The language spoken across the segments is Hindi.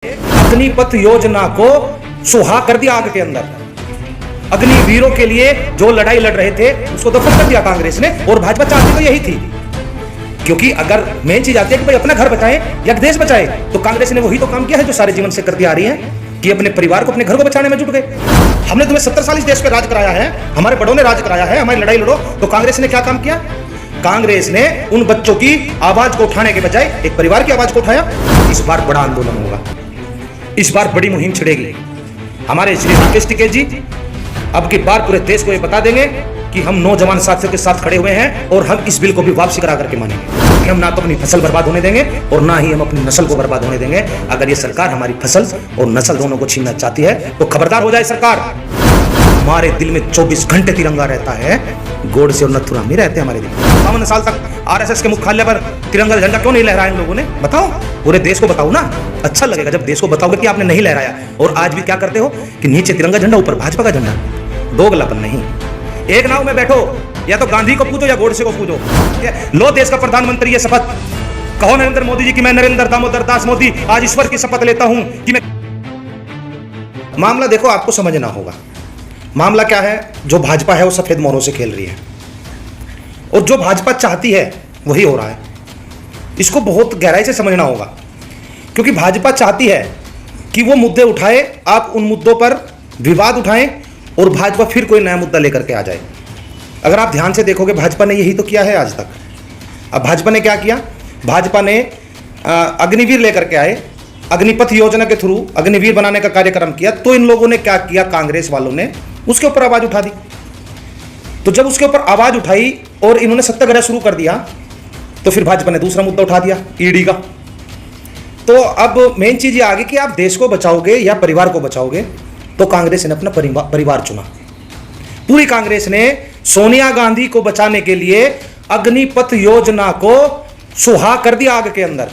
अग्निपथ योजना को सुहा कर दिया आग के अंदर। अग्निवीरों के लिए जो लड़ाई लड़ रहे थे उसको दफन कर दिया कांग्रेस ने, और भाजपा चाहती तो यही थी। क्योंकि अगर मेन चीज आती है कि भाई अपना घर बचाए या देश बचाए, तो कांग्रेस ने वही तो काम किया है जो सारे जीवन से करती आ रही है कि अपने परिवार को, अपने घर को बचाने में जुट गए। हमने तुम्हें 70 साल इस देश पे राज कराया है, हमारे बड़ों ने राज कराया है, हमारी लड़ाई लड़ो। तो कांग्रेस ने क्या काम किया? कांग्रेस ने उन बच्चों की आवाज को उठाने के बजाय एक परिवार की आवाज को उठाया। इस बार बड़ा आंदोलन होगा, इस बार बड़ी मुहिम छिड़ेगी। हमारे श्री राकेश टिकैत जी अब की बार पूरे देश को ये बता देंगे कि हम नौजवान साथियों के साथ खड़े हुए हैं और हम इस बिल को भी वापसी करा करके मानेंगे। हम ना तो अपनी फसल बर्बाद होने देंगे और ना ही हम अपनी नस्ल को बर्बाद होने देंगे। अगर ये सरकार हमारी फसल और नस्ल दोनों को छीनना चाहती है तो खबरदार हो जाए सरकार। हमारे दिल में 24 घंटे तिरंगा रहता है, गोड से और नथुराम नहीं रहते हमारे दिल। 52 साल तक आरएसएस के मुख्यालय पर तिरंगा झंडा क्यों नहीं लहराया इन लोगों ने? बताओ, पूरे देश को बताओ ना। अच्छा लगेगा जब देश को बताओगे कि आपने नहीं लहराया। और आज भी क्या करते हो कि नीचे तिरंगा झंडा, ऊपर भाजपा का झंडा। दोगलापन नहीं। एक नाव में बैठो, या तो गांधी को पूजो या गोडसे को पूजो। लो देश का प्रधानमंत्री ये शपथ, कहो नरेंद्र मोदी जी कि मैं नरेंद्र दामोदर दास मोदी आज ईश्वर की शपथ लेता हूं कि मैं। मामला देखो, आपको समझना होगा मामला क्या है। जो भाजपा है वो सफेद मोहरों से खेल रही है, और जो भाजपा चाहती है वही हो रहा है। इसको बहुत गहराई से समझना होगा, क्योंकि भाजपा चाहती है कि वो मुद्दे उठाए, आप उन मुद्दों पर विवाद उठाएं और भाजपा फिर कोई नया मुद्दा लेकर के आ जाए। अगर आप ध्यान से देखोगे भाजपा ने यही तो किया है आज तक। अब भाजपा ने क्या किया? भाजपा ने अग्निवीर लेकर के आए, अग्निपथ योजना के थ्रू अग्निवीर बनाने का कार्यक्रम किया। तो इन लोगों ने क्या किया? कांग्रेस वालों ने उसके ऊपर आवाज उठा दी। तो जब उसके ऊपर आवाज उठाई और इन्होंने सत्याग्रह शुरू कर दिया, तो फिर भाजपा ने दूसरा मुद्दा उठा दिया, ईडी का। तो अब मेन चीज ये आ गई कि आप देश को बचाओगे या परिवार को बचाओगे। तो कांग्रेस ने अपना परिवार चुना। पूरी कांग्रेस ने सोनिया गांधी को बचाने के लिए अग्निपथ योजना को सुहा कर दिया आग के अंदर।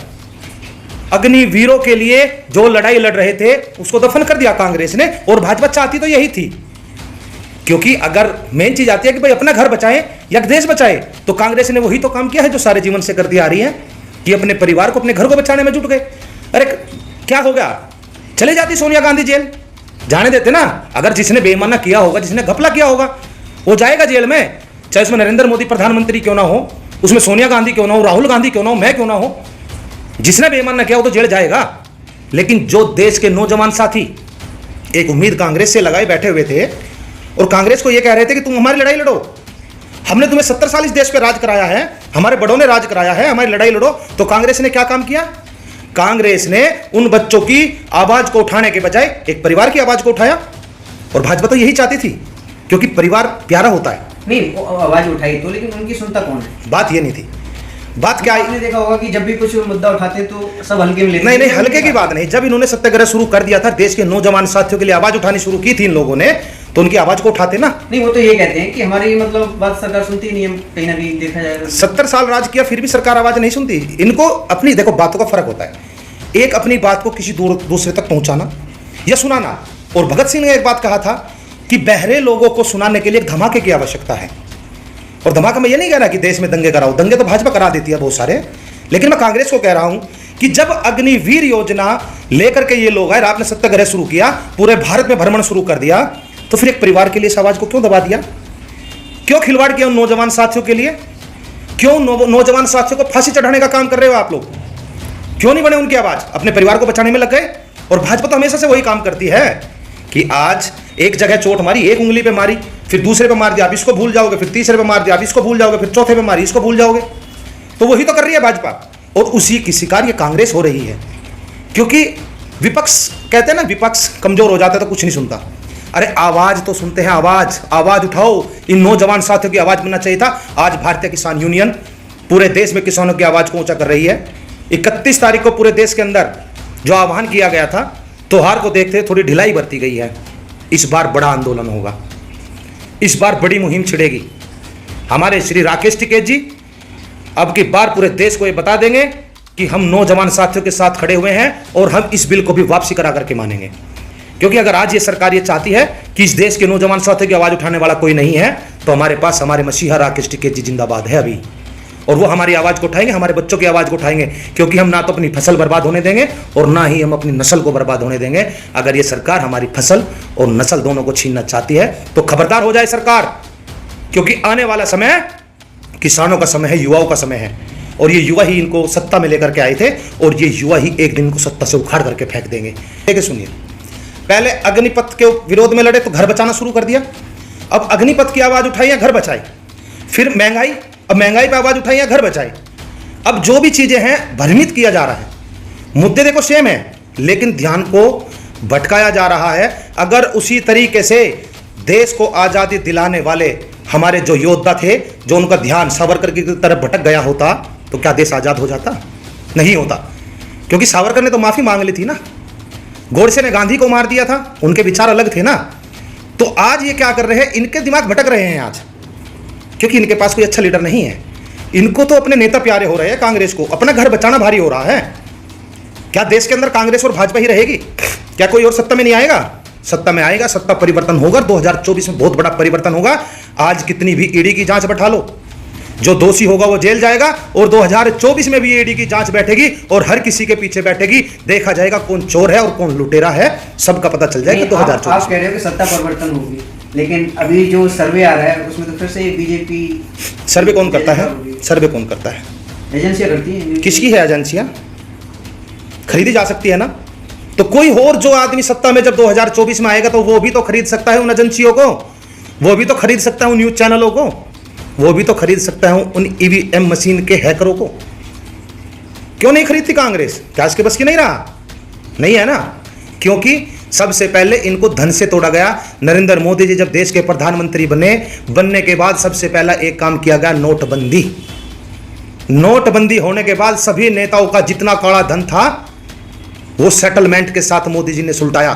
अग्निवीरों के लिए जो लड़ाई लड़ रहे थे उसको दफन कर दिया कांग्रेस ने, और भाजपा चाहती तो यही थी। क्योंकि अगर मेन चीज आती है कि भाई अपना घर बचाए या देश बचाए, तो कांग्रेस ने वही तो काम किया है जो सारे जीवन से करती आ रही है कि अपने परिवार को, अपने घर को बचाने में जुट गए। अरे क्या हो गया? चले जाती सोनिया गांधी जेल, जाने देते ना। अगर जिसने बेईमाना किया होगा, जिसने घपला किया होगा, वो जाएगा जेल में। चाहे उसमें नरेंद्र मोदी प्रधानमंत्री क्यों ना हो, उसमें सोनिया गांधी क्यों ना हो, राहुल गांधी क्यों ना हो, मैं क्यों ना हो, जिसने बेईमाना किया हो तो जेल जाएगा। लेकिन जो देश के नौजवान साथी एक उम्मीद कांग्रेस से लगाए बैठे हुए थे और कांग्रेस को यह कह रहे थे कि तुम हमारी लड़ाई लड़ो, हमने तुम्हें 70 साल इस देश पे राज कराया है, हमारे बड़ों ने राज कराया है, हमारी लड़ाई लड़ो। तो कांग्रेस ने क्या काम किया? कांग्रेस ने उन बच्चों की आवाज को उठाने के बजाय एक परिवार की आवाज को उठाया। और भाजपा तो यही चाहती थी, क्योंकि परिवार प्यारा होता है। नहीं, वो आवाज उठाई तो, लेकिन उनकी सुनता कौन है? बात ये नहीं थी। बात क्या? आपने देखा होगा कि जब भी कुछ मुद्दा उठाते तो सब हल्के में लेते। नहीं नहीं, हल्के की बात नहीं। जब इन्होंने सत्याग्रह शुरू कर दिया था, देश के नौजवान साथियों के लिए आवाज उठानी शुरू की थी इन लोगों ने, तो उनकी आवाज को उठाते ना। नहीं, वो तो ये कहते हैं कि हमारी मतलब बात सरकार सुनती नहीं है, कहीं ना कहीं देखा जाएगा। 70 साल राज किया फिर भी सरकार आवाज नहीं सुनती। इनको अपनी, देखो बातों का फर्क होता है। एक अपनी बात को किसी दूसरे तक पहुंचाना या सुनाना। और भगत सिंह ने एक बात कहा था कि बहरे लोगों को सुनाने के लिए एक धमाके की आवश्यकता है। और धमाका मैं ये नहीं कह रहा कि देश में दंगे कराओ, दंगे तो भाजपा करा देती है बहुत सारे। लेकिन मैं कांग्रेस को कह रहा हूं कि जब अग्निवीर योजना लेकर के ये लोग आए, आपने सत्याग्रह शुरू किया, पूरे भारत में भ्रमण शुरू कर दिया, तो फिर एक परिवार के लिए इस आवाज को क्यों दबा दिया? क्यों खिलवाड़ किया उन नौजवान साथियों के लिए? क्यों नौजवान साथियों को फांसी चढ़ाने का काम कर रहे हो आप लोग? क्यों नहीं बने उनकी आवाज? अपने परिवार को बचाने में लग गए। और भाजपा तो हमेशा से वही काम करती है कि आज एक जगह चोट मारी, एक उंगली पे मारी, फिर दूसरे पे मार दिया, आप इसको भूल जाओगे, फिर तीसरे पे मार दिया, आप इसको भूल जाओगे, फिर चौथे पे मारी, इसको भूल जाओगे। तो वही तो कर रही है भाजपा, और उसी की शिकार ये कांग्रेस हो रही है। क्योंकि विपक्ष, कहते हैं ना, विपक्ष कमजोर हो जाता है तो कुछ नहीं सुनता। अरे आवाज तो सुनते हैं, आवाज उठाओ। इन नौजवान साथियों की आवाज बनना चाहिए था। आज भारतीय किसान यूनियन पूरे देश में किसानों की आवाज को ऊंचा कर रही है। 31 तारीख को पूरे देश के अंदर जो आह्वान किया गया था, त्योहार को देखते थोड़ी ढिलाई बरती गई है। इस बार बड़ा आंदोलन होगा, इस बार बड़ी मुहिम छिड़ेगी। हमारे श्री राकेश टिकैत जी अब की बार पूरे देश को ये बता देंगे कि हम नौजवान साथियों के साथ खड़े हुए हैं और हम इस बिल को भी वापसी करा करके मानेंगे। क्योंकि अगर आज ये सरकार ये चाहती है कि इस देश के नौजवान साथियों की आवाज उठाने वाला कोई नहीं है, तो हमारे पास हमारे मसीहा राकेश टिकैत जी जिंदाबाद है अभी। और वो हमारी आवाज़ को उठाएंगे, हमारे बच्चों की आवाज़ को उठाएंगे, क्योंकि हम ना तो अपनी फसल बर्बाद होने देंगे और ना ही हम अपनी नस्ल को बर्बाद होने देंगे। अगर ये सरकार हमारी फसल और नस्ल दोनों को छीनना चाहती है तो खबरदार हो जाए सरकार, क्योंकि आने वाला समय किसानों का समय है, युवाओं का समय है, और ये युवा ही इनको सत्ता में लेकर के आए थे और ये युवा ही एक दिन को सत्ता से उखाड़ करके फेंक देंगे। देखिए सुनिए, पहले अग्निपथ के विरोध में लड़े तो घर बचाना शुरू कर दिया, अब अग्निपथ की आवाज़ उठाई या घर बचाई, फिर महंगाई, अब महंगाई पर आवाज़ उठाई या घर बचाई। अब जो भी चीज़ें हैं भ्रमित किया जा रहा है, मुद्दे देखो सेम है लेकिन ध्यान को भटकाया जा रहा है। अगर उसी तरीके से देश को आज़ादी दिलाने वाले हमारे जो योद्धा थे, जो उनका ध्यान सावरकर की तरफ भटक गया होता तो क्या देश आज़ाद हो जाता? नहीं होता, क्योंकि सावरकर ने तो माफ़ी मांग ली थी ना, गोडसे ने गांधी को मार दिया था, उनके विचार अलग थे ना। तो आज ये क्या कर रहे हैं, इनके दिमाग भटक रहे हैं आज, क्योंकि इनके पास कोई अच्छा लीडर नहीं है। इनको तो अपने नेता प्यारे हो रहे हैं, कांग्रेस को अपना घर बचाना भारी हो रहा है। क्या देश के अंदर कांग्रेस और भाजपा ही रहेगी? क्या कोई और सत्ता में नहीं आएगा? सत्ता में आएगा, सत्ता परिवर्तन होगा, 2024 में बहुत बड़ा परिवर्तन होगा। आज कितनी भी ईडी की जांच बैठा लो, जो दोषी होगा वो जेल जाएगा, और 2024 में भी ईडी की जांच बैठेगी और हर किसी के पीछे बैठेगी, देखा जाएगा कौन चोर है और कौन लुटेरा है, सबका पता चल जाएगा 2024। आप कह रहे हो कि सत्ता परिवर्तन होगी, लेकिन अभी जो सर्वे आ रहा है उसमें तो फिर से बीजेपी। सर्वे कौन करता है? सर्वे कौन करता है? एजेंसियां करती हैं। किसकी है एजेंसियां? खरीदी जा सकती है ना। तो कोई और जो आदमी सत्ता में जब 2024 में आएगा तो वो भी तो खरीद सकता है उन एजेंसियों को, वो भी तो खरीद सकता है उन न्यूज चैनलों को, वो भी तो खरीद सकता है उन ईवीएम मशीन के हैकरों को। क्यों नहीं खरीदती कांग्रेस? क्या इसके बस की नहीं रहा? नहीं है ना, क्योंकि सबसे पहले इनको धन से तोड़ा गया। नरेंद्र मोदी जी जब देश के प्रधानमंत्री बनने के बाद सबसे पहला एक काम किया गया, नोटबंदी। नोटबंदी होने के बाद सभी नेताओं का जितना काला धन था वो सेटलमेंट के साथ मोदी जी ने सुलटाया,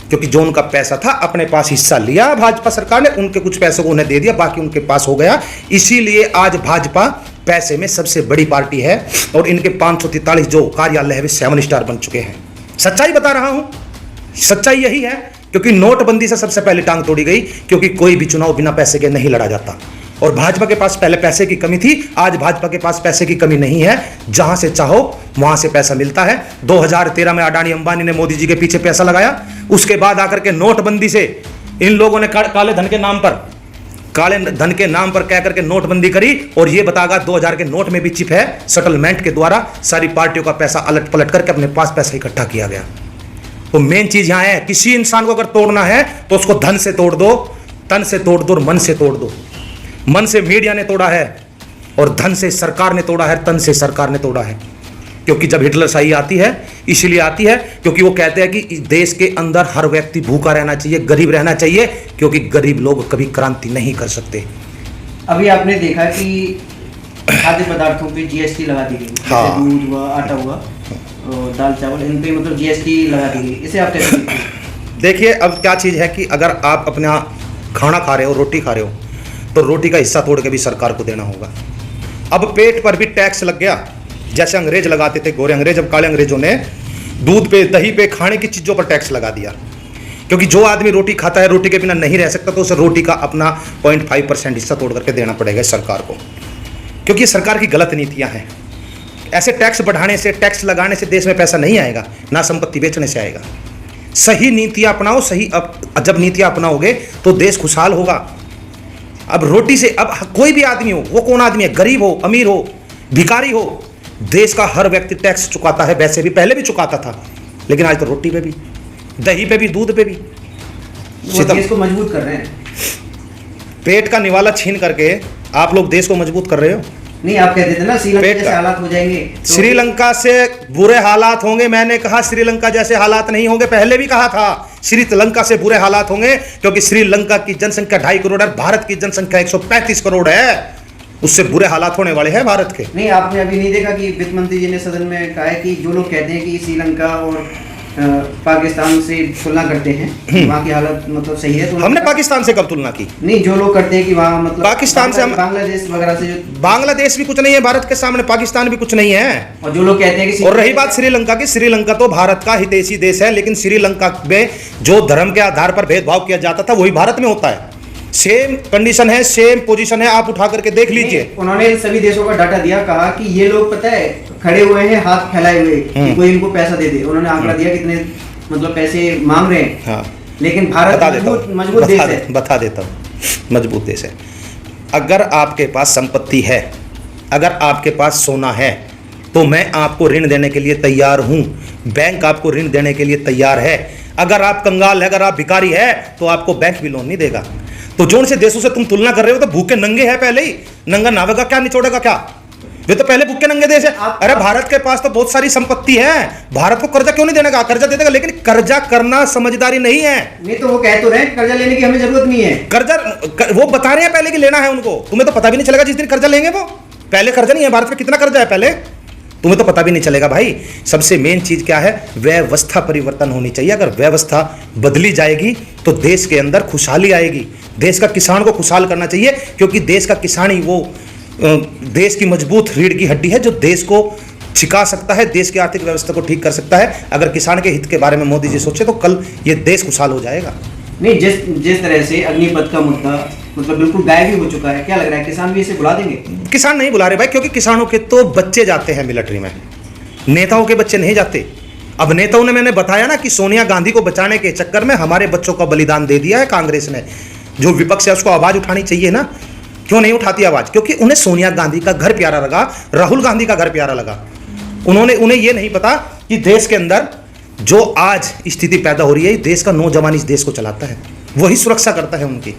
क्योंकि जो उनका पैसा था अपने पास हिस्सा लिया भाजपा सरकार ने, उनके कुछ पैसों को उन्हें दे दिया, बाकी उनके पास हो गया। इसीलिए आज भाजपा पैसे में सबसे बड़ी पार्टी है और इनके 543 जो कार्यालय है वे 7 स्टार बन चुके हैं। सच्चाई बता रहा हूं, सच्चाई यही है, क्योंकि नोटबंदी से सबसे पहले टांग तोड़ी गई, क्योंकि कोई भी चुनाव बिना पैसे के नहीं लड़ा जाता। और भाजपा के पास पहले पैसे की कमी थी, आज भाजपा के पास पैसे की कमी नहीं है, जहां से चाहो वहां से पैसा मिलता है। 2013 में अडानी अंबानी ने मोदी जी के पीछे पैसा लगाया, उसके बाद आकर के नोटबंदी से इन लोगों ने काले धन के नाम पर कह करके नोटबंदी करी, और ये बतागा 2000 के नोट में भी चिप है। सेटलमेंट के द्वारा सारी पार्टियों का पैसा अलट पलट करके अपने पास पैसा इकट्ठा किया गया। तो मेन चीज यहां है, किसी इंसान को अगर तोड़ना है तो उसको धन से तोड़ दो, तन से तोड़ दो और मन से तोड़ दो। मन से मीडिया ने तोड़ा है और धन से सरकार ने तोड़ा है, तन से सरकार ने तोड़ा है। क्योंकि जब हिटलर शाही आती है इसीलिए आती है क्योंकि वो कहते हैं कि देश के अंदर हर व्यक्ति भूखा रहना चाहिए, गरीब रहना चाहिए, क्योंकि गरीब लोग कभी क्रांति नहीं कर सकते। अभी आपने देखा कि खाद्य पदार्थों पे जीएसटी लगा दी गई, हाँ। दूध हुआ, आटा हुआ, और दाल चावल, इन पे मतलब जीएसटी लगा दी गई। इसे आप कैसे देखते हैं? देखिए, अब क्या चीज़ है कि अगर आप अपना खाना खा रहे हो, रोटी खा रहे हो, तो रोटी का हिस्सा तोड़ के भी सरकार को देना होगा। अब पेट पर भी टैक्स लग गया, जैसे अंग्रेज लगाते थे, गोरे अंग्रेज। अब काले अंग्रेजों ने दूध पे, दही पे, खाने की चीज़ों पर टैक्स लगा दिया, क्योंकि जो आदमी रोटी खाता है, रोटी के बिना नहीं रह सकता, तो उसे रोटी का अपना 0.5% हिस्सा तोड़ करके देना पड़ेगा सरकार को, क्योंकि ये सरकार की गलत नीतियाँ हैं। ऐसे टैक्स बढ़ाने से, टैक्स लगाने से देश में पैसा नहीं आएगा, ना संपत्ति बेचने से आएगा। सही नीतियाँ अपनाओ, जब नीतियाँ अपनाओगे तो देश खुशहाल होगा। अब रोटी से, अब कोई भी आदमी हो, वो कौन आदमी है, गरीब हो, अमीर हो, भिखारी हो, देश का हर व्यक्ति टैक्स चुकाता है। वैसे भी पहले भी चुकाता था, लेकिन आज तो रोटी पे भी, दही पे भी, दूध पे भी। देश को मजबूत कर रहे हैं। पेट का निवाला छीन करके आप लोग देश को मजबूत कर रहे हो। नहीं, आप कहते थे ना श्रीलंका जैसे हालात हो जाएंगे, तो श्रीलंका से बुरे हालात होंगे। मैंने कहा श्रीलंका जैसे हालात नहीं होंगे, पहले भी कहा था श्रीलंका से बुरे हालात होंगे, क्योंकि श्रीलंका की जनसंख्या 2.5 करोड़ है, भारत की जनसंख्या 135 करोड़ है, उससे बुरे हालात होने वाले हैं भारत के। नहीं, आपने अभी नहीं देखा कि वित्त मंत्री जी ने सदन में कहा है कि जो लोग कहते हैं कि श्रीलंका और पाकिस्तान से तुलना करते हैं, वहाँ की हालत मतलब सही है, तो हमने पाकिस्तान से कब तुलना की? नहीं, जो लोग करते हैं कि वहाँ मतलब पाकिस्तान से हम, बांग्लादेश वगैरह से, जो बांग्लादेश भी कुछ नहीं है भारत के सामने, पाकिस्तान भी कुछ नहीं है। और जो लोग कहते हैं कि, और रही बात श्रीलंका की, श्रीलंका तो भारत का हितैषी देश है, लेकिन श्रीलंका में जो धर्म के आधार पर भेदभाव किया जाता था वही भारत में होता है। सेम कंडीशन है, सेम पोजीशन है, आप उठा करके देख लीजिए। उन्होंने इन सभी देशों का डाटा दिया, कहा कि ये लोग पता है खड़े हुए हैं हाथ फैलाए हुए कि कोई इनको पैसा दे दे। उन्होंने आंकड़ा दिया कितने मतलब पैसे मांग रहे हैं। हाँ, लेकिन भारत मजबूत देश है। बता देता हूँ, मजबूत देश है। अगर आपके पास संपत्ति है, अगर आपके पास सोना है, तो मैं आपको ऋण देने के लिए तैयार हूं। बैंक आपको ऋण देने के लिए तैयार है। अगर आप कंगाल है, अगर आप भिखारी है, तो आपको बैंक भी लोन नहीं देगा। तो जो से देशों से तुम तुलना कर रहे हो, तो भूखे नंगे हैं पहले ही। नंगा नावेगा क्या, निचोड़ेगा क्या? वे तो पहले भूखे नंगे देश है। अरे भारत के पास तो बहुत सारी संपत्ति है, भारत को कर्जा क्यों नहीं देने का? कर्जा दे देगा, लेकिन कर्जा करना समझदारी नहीं है। नहीं तो वो कह तो रहे कर्जा लेने की हमें जरूरत नहीं है। कर्जा वो बता रहे हैं पहले कि लेना है उनको। तुम्हें तो पता भी नहीं चलेगा जिस दिन कर्जा लेंगे वो। पहले कर्जा नहीं है भारत में, कितना कर्जा है पहले तुम्हें तो पता भी नहीं चलेगा भाई। सबसे मेन चीज क्या है? व्यवस्था परिवर्तन होनी चाहिए। अगर व्यवस्था बदली जाएगी तो देश के अंदर खुशहाली आएगी। देश का किसान को खुशहाल करना चाहिए, क्योंकि देश का किसान ही वो देश की मजबूत रीढ़ की हड्डी है जो देश को छिका सकता है, देश की आर्थिक व्यवस्था को ठीक कर सकता है। अगर किसान के हित के बारे में मोदी जी सोचे तो कल ये देश खुशहाल हो जाएगा। नहीं, जिस तरह से अग्निपथ का मुद्दा मतलब बिल्कुल गायब ही हो चुका है, क्या लग रहा है किसान भी इसे बुला देंगे? किसान नहीं बुला रहे भाई, क्योंकि किसानों के तो बच्चे जाते हैं मिलिट्री में, नेताओं के बच्चे नहीं जाते। अब नेताओं ने, मैंने बताया ना कि सोनिया गांधी को बचाने के चक्कर में हमारे बच्चों का बलिदान दे दिया है कांग्रेस ने। जो विपक्ष है उसको आवाज उठानी चाहिए ना, क्यों नहीं उठाती आवाज? क्योंकि उन्हें सोनिया गांधी का घर प्यारा लगा, राहुल गांधी का घर प्यारा लगा। उन्हें ये नहीं पता कि देश के अंदर जो आज स्थिति पैदा हो रही है, देश का नौजवान इस देश को चलाता है, वही सुरक्षा करता है उनकी।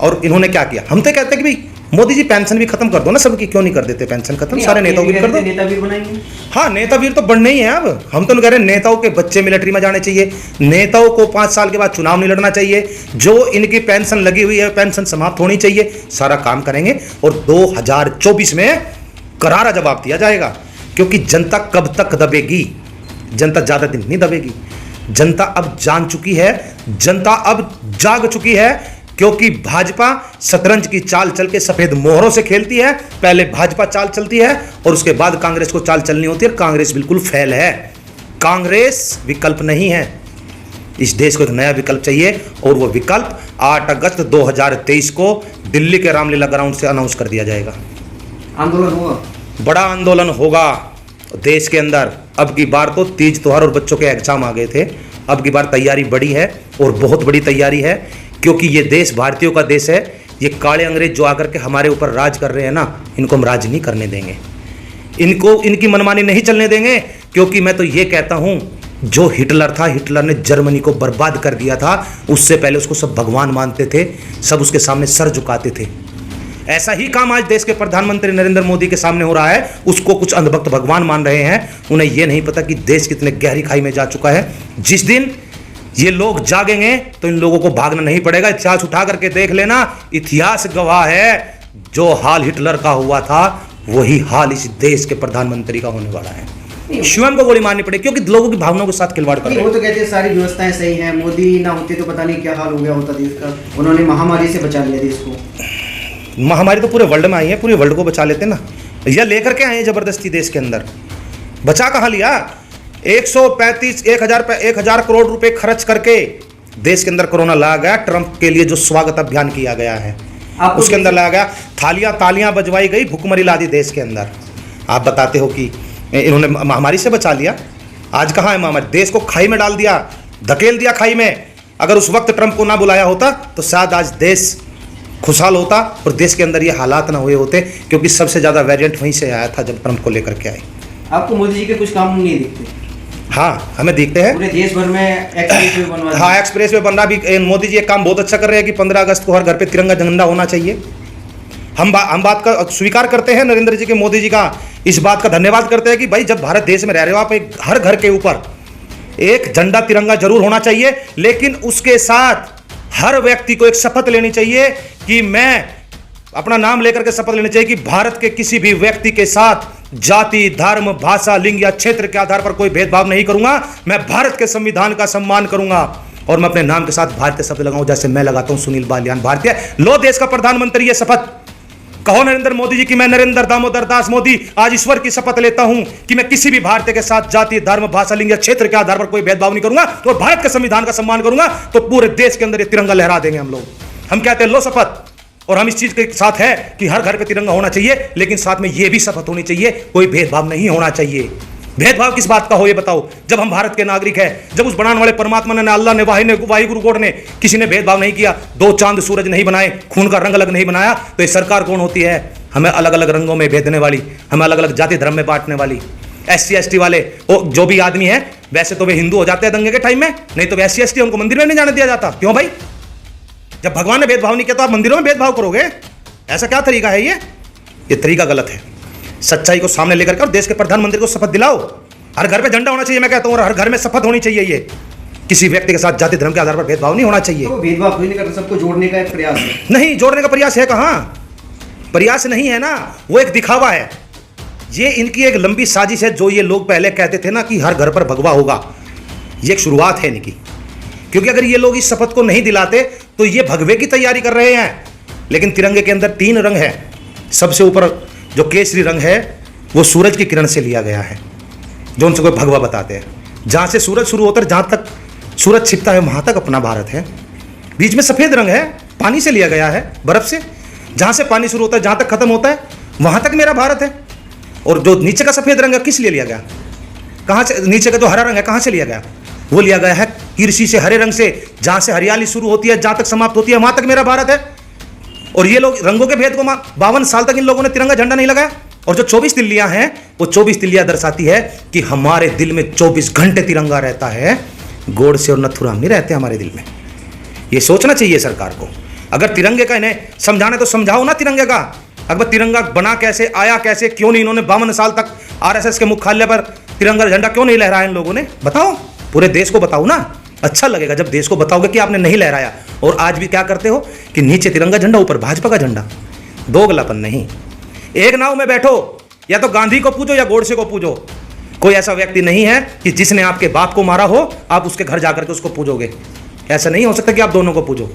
और इन्होंने क्या किया? हम तो कहते हैं कि भाई मोदी जी पेंशन भी खत्म कर दो ना सबकी, क्यों नहीं कर देते पेंशन खत्म? सारे नेताओं की कर दो। नेता वीर बनाएंगे। हाँ, नेता वीर तो बनने ही है। अब हम तो कह रहे हैं नेताओं के बच्चे मिलिट्री में जाने चाहिए, नेताओं को 5 साल के बाद चुनाव नहीं लड़ना चाहिए, जो इनकी पेंशन लगी हुई है पेंशन समाप्त होनी चाहिए। सारा काम करेंगे और 2024 में करारा जवाब दिया जाएगा। क्योंकि जनता कब तक दबेगी? जनता ज्यादा दिन नहीं दबेगी। जनता अब जान चुकी है, जनता अब जाग चुकी है, क्योंकि भाजपा शतरंज की चाल चल के सफेद मोहरों से खेलती है। पहले भाजपा चाल चलती है और उसके बाद कांग्रेस को चाल चलनी होती है। कांग्रेस बिल्कुल फेल है, कांग्रेस विकल्प नहीं है। इस देश को एक नया विकल्प चाहिए और वो विकल्प 8 अगस्त 2023 को दिल्ली के रामलीला ग्राउंड से अनाउंस कर दिया जाएगा। आंदोलन होगा, बड़ा आंदोलन होगा देश के अंदर। अब की बार तो तीज त्योहार और बच्चों के एग्जाम आ गए थे, अब की बार तैयारी बड़ी है और बहुत बड़ी तैयारी है, क्योंकि ये देश भारतीयों का देश है। ये काले अंग्रेज जो आकर के हमारे ऊपर राज कर रहे हैं ना, इनको हम राज नहीं करने देंगे, इनको इनकी मनमानी नहीं चलने देंगे। क्योंकि मैं तो ये कहता हूं, जो हिटलर था, हिटलर ने जर्मनी को बर्बाद कर दिया था। उससे पहले उसको सब भगवान मानते थे, सब उसके सामने सर झुकाते थे। ऐसा ही काम आज देश के प्रधानमंत्री नरेंद्र मोदी के सामने हो रहा है। उसको कुछ अंधभक्त भगवान मान रहे हैं, उन्हें यह नहीं पता कि देश कितने गहरी खाई में जा चुका है। जिस दिन ये लोग जागेंगे तो इन लोगों को भागना नहीं पड़ेगा। इतिहास उठा करके देख लेना, इतिहास गवाह है, जो हाल हिटलर का हुआ था वही हाल इस देश के प्रधानमंत्री का होने वाला है। स्वयं को गोली मारनी पड़ेगी, क्योंकि लोगों की भावनाओं के साथ खिलवाड़ कर रहे हैं। वो तो कहते हैं सारी व्यवस्थाएं सही हैं, मोदी ना होते तो पता नहीं क्या हाल हो गया होता देश का। उन्होंने महामारी से बचा लिया देश को। महामारी तो पूरे वर्ल्ड में आई है, पूरे वर्ल्ड को बचा लेते ना, या लेकर के आए हैं जबरदस्ती देश के अंदर। बचा कहाँ लिया? 1,000 करोड़ रुपए खर्च करके देश के अंदर कोरोना लाया गया। ट्रंप के लिए जो स्वागत अभियान किया गया है उसके अंदर लाया गया, तालियां बजवाई गई, भुखमरी ला दी देश के अंदर। आप बताते हो कि इन्होंने महामारी से बचा लिया। आज कहाँ है महामारी? देश को खाई में डाल दिया, धकेल दिया खाई में। अगर उस वक्त ट्रंप को ना बुलाया होता तो शायद आज देश खुशहाल होता और देश के अंदर ये हालात ना हुए होते, क्योंकि सबसे ज्यादा वेरिएंट वहीं से आया था जब ट्रंप को लेकर के आए। आपको मोदी जी के कुछ काम नहीं दिखते? हाँ, हमें दिखते हैं। पूरे देश भर में एक्सप्रेस वे बनवा, हाँ, एक्सप्रेस वे बन रहा भी। मोदी जी एक काम बहुत अच्छा कर रहे हैं कि 15 अगस्त को हर घर पे तिरंगा झंडा होना चाहिए। हम बात का स्वीकार करते हैं नरेंद्र जी के, मोदी जी का इस बात का धन्यवाद करते हैं कि भाई जब भारत देश में रह रहे हो आप, एक हर घर के ऊपर एक झंडा तिरंगा जरूर होना चाहिए। लेकिन उसके साथ हर व्यक्ति को एक शपथ लेनी चाहिए कि मैं अपना नाम लेकर के शपथ लेनी चाहिए कि भारत के किसी भी व्यक्ति के साथ जाति, धर्म, भाषा, लिंग या क्षेत्र के आधार पर कोई भेदभाव नहीं करूंगा। मैं भारत के संविधान का सम्मान करूंगा और मैं अपने नाम के साथ भारतीय शब्द लगाऊं, जैसे मैं लगाता हूं सुनील बालियान भारतीय। लो देश का प्रधानमंत्री ये शपथ कहो नरेंद्र मोदी जी की मैं नरेंद्र दामोदर दास मोदी आज ईश्वर की शपथ लेता हूं कि मैं किसी भी भारतीय के साथ जाति, धर्म, भाषा, लिंग या क्षेत्र के आधार पर कोई भेदभाव नहीं करूंगा और भारत के संविधान का सम्मान करूंगा। तो पूरे देश के अंदर ये तिरंगा लहरा देंगे हम लोग। हम कहते हैं लो शपथ, और हम इस चीज के साथ है कि हर घर पे तिरंगा होना चाहिए, लेकिन साथ में यह भी शपथ होनी चाहिए कोई भेदभाव नहीं होना चाहिए। भेदभाव किस बात का हो ये बताओ? जब हम भारत के नागरिक हैं, जब उस बनाने वाले परमात्मा ने, अल्लाह ने, वाहिगुरु गॉड ने किसी ने भेदभाव नहीं किया, दो चांद सूरज नहीं बनाए, खून का रंग अलग नहीं बनाया, तो ये सरकार कौन होती है? हमें अलग अलग रंगों में भेदने वाली, हमें अलग अलग जाति धर्म में बांटने वाली। SC ST वाले वो जो भी आदमी है, वैसे तो वे हिंदू हो जाते हैं दंगे के टाइम में, नहीं तो SC ST उनको मंदिर में नहीं जाने दिया जाता। क्यों भाई? जब भगवान ने भेदभाव नहीं किया तो आप मंदिरों में भेदभाव करोगे? ऐसा क्या तरीका है? ये तरीका गलत है। सच्चाई को सामने लेकर के और देश के प्रधानमंत्री को शपथ दिलाओ। हर घर पे झंडा होना चाहिए, मैं कहता हूं, और हर घर में शपथ होनी चाहिए। ये किसी व्यक्ति के साथ जाति धर्म के आधार पर भेदभाव नहीं होना चाहिए। तो भेदभाव नहीं करता, सबको जोड़ने का एक प्रयास है। नहीं, जोड़ने का प्रयास है कहां? प्रयास नहीं है ना, वो एक दिखावा है। ये इनकी एक लंबी साजिश है। जो ये लोग पहले कहते थे ना कि हर घर पर भगवा होगा, ये एक शुरुआत है इनकी। क्योंकि अगर ये लोग इस शपथ को नहीं दिलाते तो ये भगवे की तैयारी कर रहे हैं। लेकिन तिरंगे के अंदर 3 रंग है। सबसे ऊपर जो केसरी रंग है वो सूरज की किरण से लिया गया है, जो उनसे कोई भगवा बताते हैं। जहां से सूरज शुरू होता है, जहां तक सूरज छिपता है, वहां तक अपना भारत है। बीच में सफेद रंग है, पानी से लिया गया है, बर्फ से। जहां से पानी शुरू होता है, जहां तक खत्म होता है, वहां तक मेरा भारत है। और जो नीचे का सफेद रंग है, किस लिए लिया गया? कहां से? नीचे का जो हरा रंग है, कहां से लिया गया? वो लिया गया है कृषि से, हरे रंग से। जहां से हरियाली शुरू होती है, जहां तक समाप्त होती है, वहां तक मेरा भारत है। और ये लोग रंगों के भेद को 52 साल तक इन लोगों ने तिरंगा झंडा नहीं लगाया। और जो 24 तिल्लियां हैं, वो 24 तिल्लियां दर्शाती है कि हमारे दिल में 24 घंटे तिरंगा रहता है। गोडसे और नथुराम नहीं रहते हमारे दिल में। ये सोचना चाहिए सरकार को। अगर तिरंगे का इन्हें समझाने तो समझाओ ना तिरंगे का। अगर तिरंगा बना कैसे, आया कैसे, क्यों नहीं इन्होंने 52 साल तक RSS के मुख्यालय पर तिरंगा झंडा क्यों नहीं लहराया इन लोगों ने? बताओ, पूरे देश को बताओ ना। अच्छा लगेगा जब देश को बताओगे कि आपने नहीं लहराया। और आज भी क्या करते हो कि नीचे तिरंगा झंडा, ऊपर भाजपा का झंडा। दोगलापन नहीं। एक नाव में बैठो, या तो गांधी को पूजो या गोडसे को पूजो। कोई ऐसा व्यक्ति नहीं है कि जिसने आपके बाप को मारा हो आप उसके घर जाकर के उसको पूजोगे। ऐसा नहीं हो सकता कि आप दोनों को पूजो।